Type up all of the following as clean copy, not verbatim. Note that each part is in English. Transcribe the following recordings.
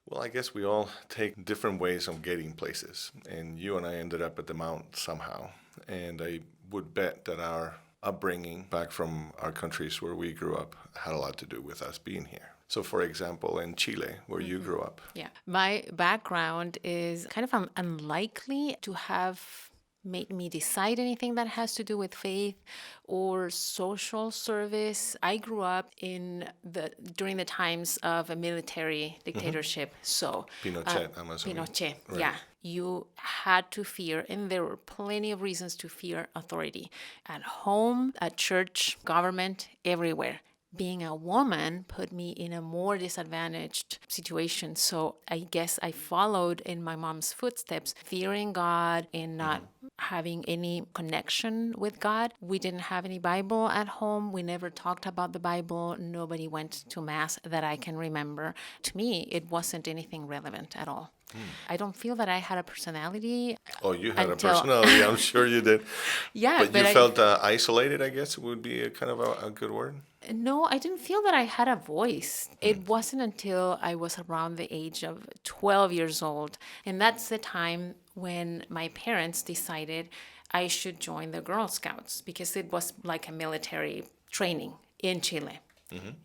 Well, I guess we all take different ways of getting places. And you and I ended up at the Mount somehow. And I would bet that our upbringing back from our countries where we grew up had a lot to do with us being here. So, for example, in Chile, where you grew up. Yeah. My background is kind of unlikely to have made me decide anything that has to do with faith or social service. I grew up in the during the times of a military dictatorship. So Pinochet, I'm assuming. Pinochet, Right. yeah. You had to fear, and there were plenty of reasons to fear authority at home, at church, government, everywhere. Being a woman put me in a more disadvantaged situation. So I guess I followed in my mom's footsteps, fearing God and not having any connection with God. We didn't have any Bible at home. We never talked about the Bible. Nobody went to Mass that I can remember. To me, it wasn't anything relevant at all. I don't feel that I had a personality Oh, you had until a personality, I'm sure you did. yeah, But you I felt isolated, I guess would be a kind of a good word. no, I didn't feel that I had a voice. It wasn't until I was around the age of 12 years old. And that's the time when my parents decided I should join the Girl Scouts because it was like a military training in Chile.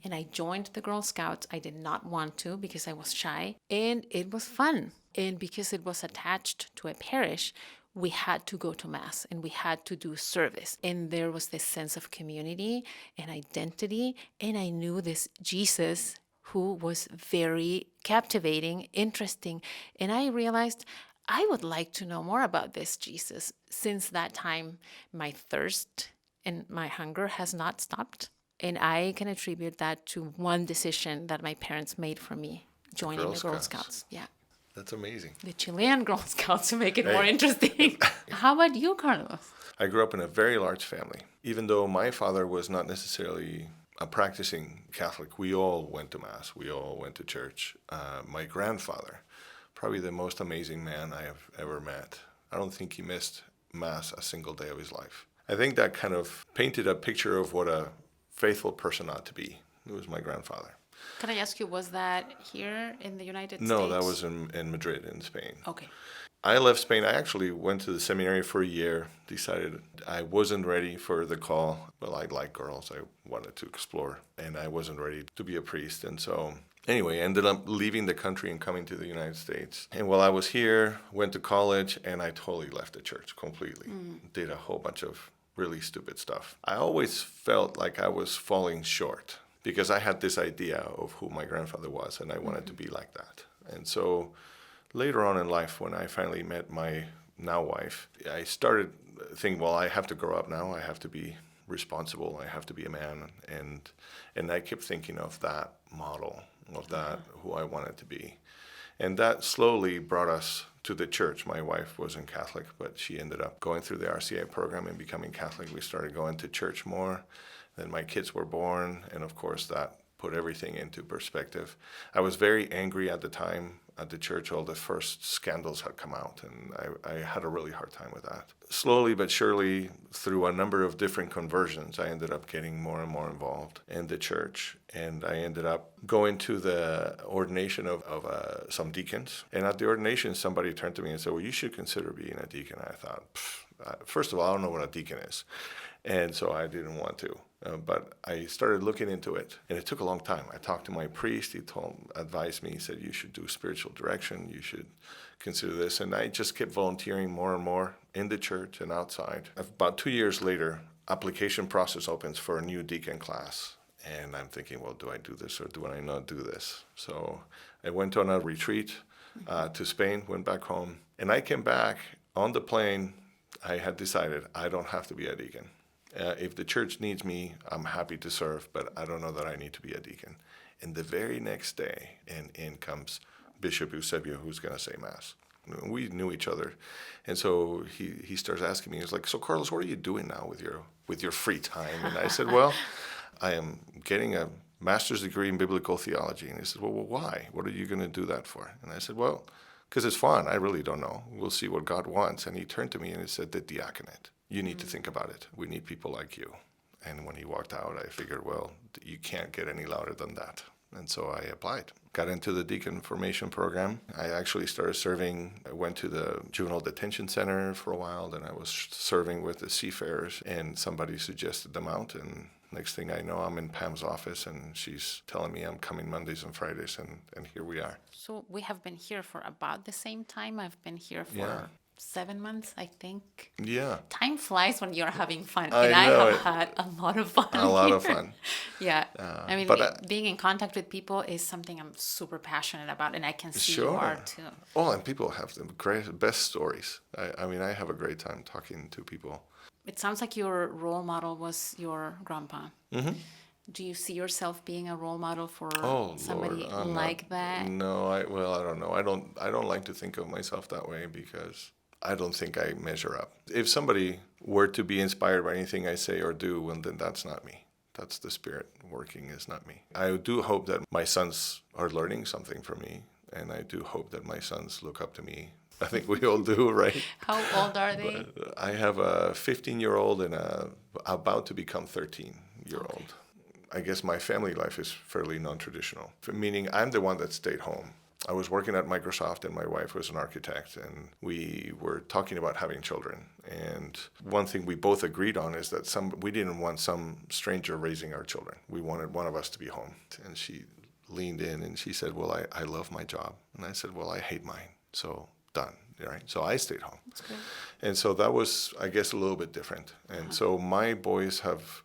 And I joined the Girl Scouts. I did not want to because I was shy. And it was fun. And because it was attached to a parish, we had to go to Mass and we had to do service. And there was this sense of community and identity. And I knew this Jesus who was very captivating, interesting. And I realized I would like to know more about this Jesus. Since that time, my thirst and my hunger has not stopped. And I can attribute that to one decision that my parents made for me, joining Girl the Girl Scouts. Scouts. Yeah. That's amazing. The Chilean Girl Scouts to make it more Hey. interesting. How about you, Carlos? I grew up in a very large family. Even though my father was not necessarily a practicing Catholic, we all went to Mass. We all went to church. My grandfather, probably the most amazing man I have ever met. I don't think he missed Mass a single day of his life. I think that kind of painted a picture of what a faithful person ought to be. It was my grandfather. Can I ask you, was that here in the United States? No, that was in Madrid, in Spain. Okay. I left Spain. I actually went to the seminary for a year, decided I wasn't ready for the call. Well, I like girls. I wanted to explore, and I wasn't ready to be a priest. And so, anyway, ended up leaving the country and coming to the United States. And while I was here, went to college, and I totally left the church completely. Did a whole bunch of really stupid stuff. I always felt like I was falling short because I had this idea of who my grandfather was, and I wanted to be like that. And so later on in life, when I finally met my now wife, I started thinking, well, I have to grow up now. I have to be responsible. I have to be a man. And I kept thinking of that model, of that, who I wanted to be. And that slowly brought us to the church. My wife wasn't Catholic, but she ended up going through the RCA program and becoming Catholic. We started going to church more. Then my kids were born, and of course that put everything into perspective. I was very angry at the time at the church. All the first scandals had come out, and I had a really hard time with that. Slowly but surely, through a number of different conversions, I ended up getting more and more involved in the church, and I ended up going to the ordination of some deacons. And at the ordination, somebody turned to me and said, well, you should consider being a deacon. I thought, first of all, I don't know what a deacon is. And so I didn't want to. But I started looking into it, and it took a long time. I talked to my priest. He advised me. He said, you should do spiritual direction. You should consider this. And I just kept volunteering more and more in the church and outside. About 2 years later, application process opens for a new deacon class. And I'm thinking, well, do I do this or do I not do this? So I went on a retreat to Spain, went back home. And I came back on the plane. I had decided I don't have to be a deacon. If the church needs me, I'm happy to serve, but I don't know that I need to be a deacon. And the very next day, in comes Bishop Eusebio, who's going to say Mass. We knew each other. And so he starts asking me, he's like, so Carlos, what are you doing now with your free time? And I said, well, I am getting a master's degree in biblical theology. And he said, well, why? What are you going to do that for? And I said, well, because it's fun. I really don't know. We'll see what God wants. And he turned to me and he said, the diaconate. You need to think about it. We need people like you. And when he walked out, I figured, well, you can't get any louder than that. And so I applied. got into the deacon formation program. I actually started serving. I went to the juvenile detention center for a while. Then I was serving with the seafarers, and somebody suggested the Mount. And next thing I know, I'm in Pam's office, and she's telling me I'm coming Mondays and Fridays, and here we are. So we have been here for about the same time. I've been here for Yeah. 7 months, I think. Yeah. Time flies when you're having fun. I And I know have it. had a lot of fun. A lot of here. fun. Yeah. I mean, but being in contact with people is something I'm super passionate about, and I can see you Sure. are too. Oh, and people have the best stories. I mean, I have a great time talking to people. It sounds like your role model was your grandpa. Mm-hmm. Do you see yourself being a role model for Oh, somebody Lord, I'm like that? No, I don't know. I don't like to think of myself that way because I don't think I measure up. If somebody were to be inspired by anything I say or do, well, then that's not me. That's the Spirit working, is not me. I do hope that my sons are learning something from me, and I do hope that my sons look up to me. I think we all do, right? How old are they? But I have a 15-year-old and a about to become 13-year-old. I guess my family life is fairly non-traditional, meaning I'm the one that stayed home. I was working at Microsoft and my wife was an architect, and we were talking about having children. And one thing we both agreed on is that we didn't want some stranger raising our children. We wanted one of us to be home. And she leaned in and she said, well, I love my job. And I said, well, I hate mine. So done, right? So I stayed home. That's good. And so that was, I guess, a little bit different. And so my boys have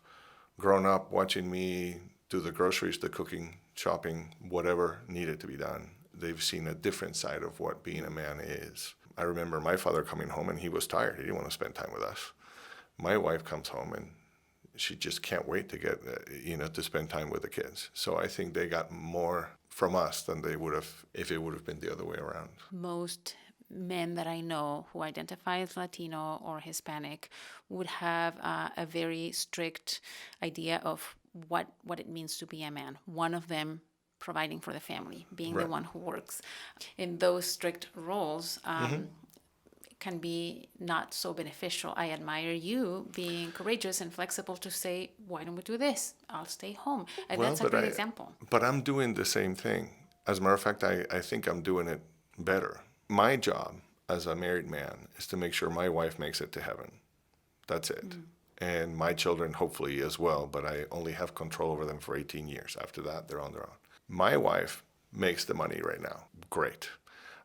grown up watching me do the groceries, the cooking, shopping, whatever needed to be done. They've seen a different side of what being a man is. I remember my father coming home and he was tired. He didn't want to spend time with us. My wife comes home and she just can't wait to get, to spend time with the kids. So I think they got more from us than they would have if it would have been the other way around. Most men that I know who identify as Latino or Hispanic would have a very strict idea of what it means to be a man. One of them providing for the family, being Right. the one who works. In those strict roles, can be not so beneficial. I admire you being courageous and flexible to say, why don't we do this? I'll stay home. And that's a great example. But I'm doing the same thing. As a matter of fact, I think I'm doing it better. My job as a married man is to make sure my wife makes it to heaven. That's it. And my children, hopefully, as well, but I only have control over them for 18 years. After that, they're on their own. My wife makes the money right now. Great.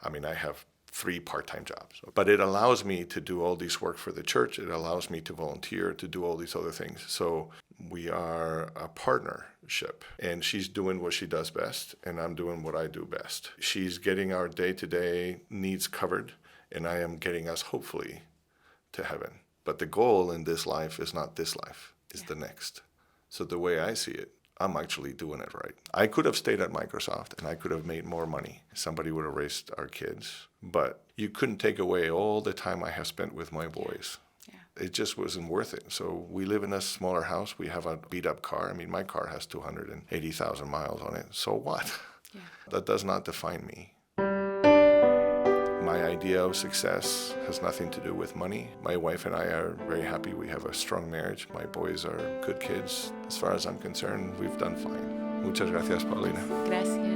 I mean, I have 3 part-time jobs. But it allows me to do all this work for the church. It allows me to volunteer, to do all these other things. So we are a partnership. And she's doing what she does best, and I'm doing what I do best. She's getting our day-to-day needs covered, and I am getting us, hopefully, to heaven. But the goal in this life is not this life, it's the next. So the way I see it, I'm actually doing it right. I could have stayed at Microsoft and I could have made more money. Somebody would have raised our kids. But you couldn't take away all the time I have spent with my boys. Yeah. It just wasn't worth it. So we live in a smaller house. We have a beat-up car. I mean, my car has 280,000 miles on it. So what? Yeah. That does not define me. My idea of success has nothing to do with money. My wife and I are very happy. We have a strong marriage. My boys are good kids. As far as I'm concerned, we've done fine. Muchas gracias, Paulina. Gracias.